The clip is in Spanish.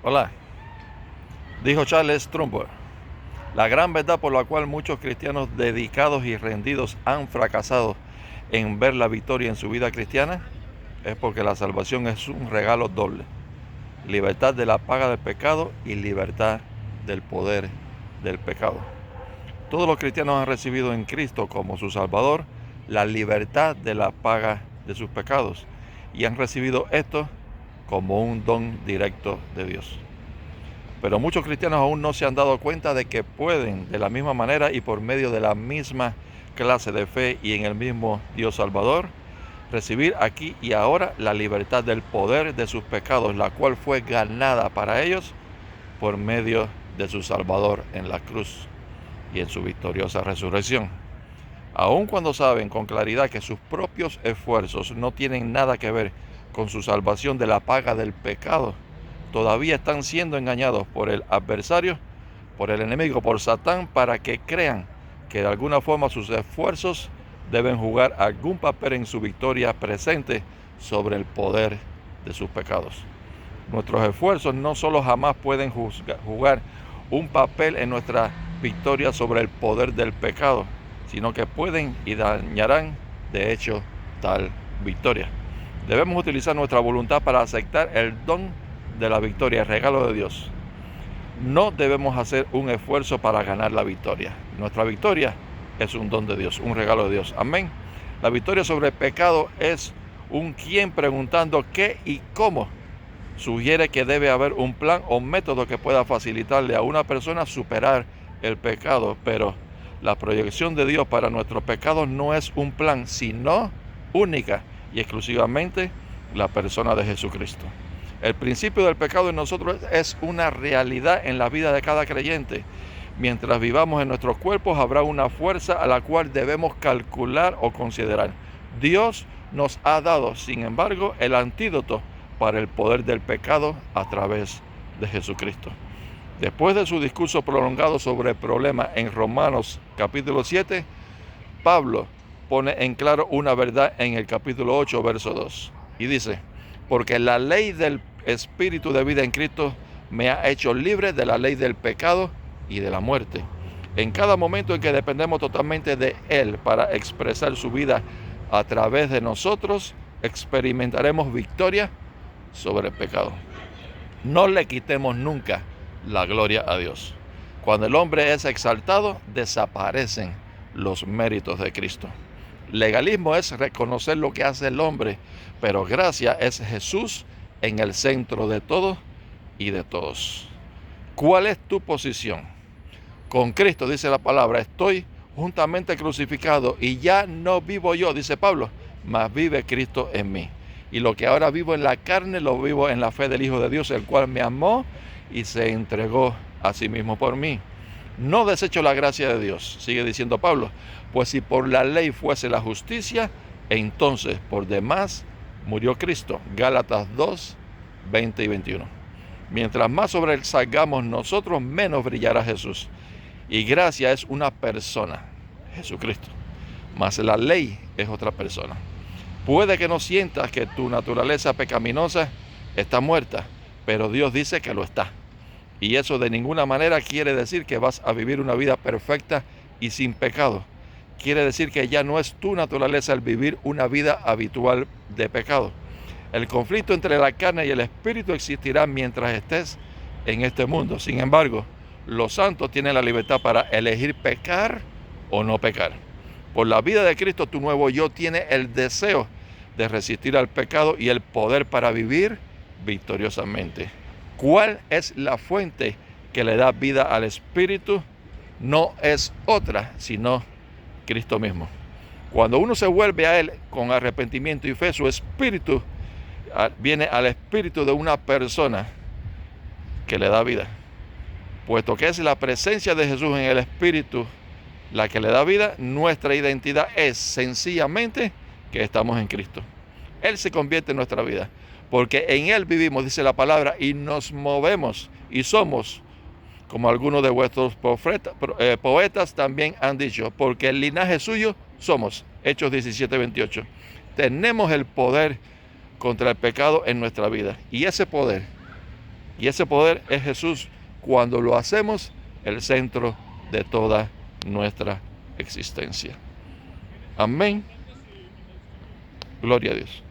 Hola, dijo Charles Trumbo, la gran verdad por la cual muchos cristianos dedicados y rendidos han fracasado en ver la victoria en su vida cristiana es porque la salvación es un regalo doble: libertad de la paga del pecado y libertad del poder del pecado. Todos los cristianos han recibido en Cristo como su Salvador la libertad de la paga de sus pecados y han recibido esto como un don directo de Dios. Pero muchos cristianos aún no se han dado cuenta de que pueden, de la misma manera y por medio de la misma clase de fe y en el mismo Dios Salvador, recibir aquí y ahora la libertad del poder de sus pecados, la cual fue ganada para ellos por medio de su Salvador en la cruz y en su victoriosa resurrección. Aun cuando saben con claridad que sus propios esfuerzos no tienen nada que ver con su salvación de la paga del pecado, todavía están siendo engañados por el adversario, por el enemigo, por Satán, para que crean que de alguna forma sus esfuerzos deben jugar algún papel en su victoria presente sobre el poder de sus pecados. Nuestros esfuerzos no solo jamás pueden jugar un papel en nuestra victoria sobre el poder del pecado, sino que pueden y dañarán, de hecho, tal victoria. Debemos utilizar nuestra voluntad para aceptar el don de la victoria, el regalo de Dios. No debemos hacer un esfuerzo para ganar la victoria. Nuestra victoria es un don de Dios, un regalo de Dios. Amén. La victoria sobre el pecado es un quién preguntando qué y cómo. Sugiere que debe haber un plan o método que pueda facilitarle a una persona superar el pecado, pero la proyección de Dios para nuestros pecados no es un plan, sino única y exclusivamente la persona de Jesucristo. El principio del pecado en nosotros es una realidad en la vida de cada creyente. Mientras vivamos en nuestros cuerpos habrá una fuerza a la cual debemos calcular o considerar. Dios nos ha dado, sin embargo, el antídoto para el poder del pecado a través de Jesucristo. Después de su discurso prolongado sobre el problema en Romanos capítulo 7, Pablo pone en claro una verdad en el capítulo 8, verso 2. Y dice: porque la ley del Espíritu de vida en Cristo me ha hecho libre de la ley del pecado y de la muerte. En cada momento en que dependemos totalmente de Él para expresar su vida a través de nosotros, experimentaremos victoria sobre el pecado. No le quitemos nunca la gloria a Dios. Cuando el hombre es exaltado, desaparecen los méritos de Cristo. Legalismo es reconocer lo que hace el hombre, pero gracia es Jesús en el centro de todo y de todos. ¿Cuál es tu posición? Con Cristo, dice la palabra, estoy juntamente crucificado y ya no vivo yo, dice Pablo, mas vive Cristo en mí. Y lo que ahora vivo en la carne, lo vivo en la fe del Hijo de Dios, el cual me amó y se entregó a sí mismo por mí. No desecho la gracia de Dios, sigue diciendo Pablo, pues si por la ley fuese la justicia, entonces por demás murió Cristo. Gálatas 2, 20 y 21. Mientras más sobresalgamos nosotros, menos brillará Jesús. Y gracia es una persona, Jesucristo, mas la ley es otra persona. Puede que no sientas que tu naturaleza pecaminosa está muerta, pero Dios dice que lo está. Y eso de ninguna manera quiere decir que vas a vivir una vida perfecta y sin pecado. Quiere decir que ya no es tu naturaleza el vivir una vida habitual de pecado. El conflicto entre la carne y el espíritu existirá mientras estés en este mundo. Sin embargo, los santos tienen la libertad para elegir pecar o no pecar. Por la vida de Cristo, tu nuevo yo tiene el deseo de resistir al pecado y el poder para vivir victoriosamente. ¿Cuál es la fuente que le da vida al espíritu? No es otra, sino Cristo mismo. Cuando uno se vuelve a Él con arrepentimiento y fe, su espíritu viene al espíritu de una persona que le da vida. Puesto que es la presencia de Jesús en el espíritu la que le da vida, nuestra identidad es sencillamente que estamos en Cristo. Él se convierte en nuestra vida, porque en Él vivimos, dice la palabra, y nos movemos y somos, como algunos de vuestros poetas también han dicho, porque el linaje suyo somos. Hechos 17, 28. Tenemos el poder contra el pecado en nuestra vida, y ese poder Y ese poder es Jesús, cuando lo hacemos el centro de toda nuestra existencia. Amén. Gloria a Dios.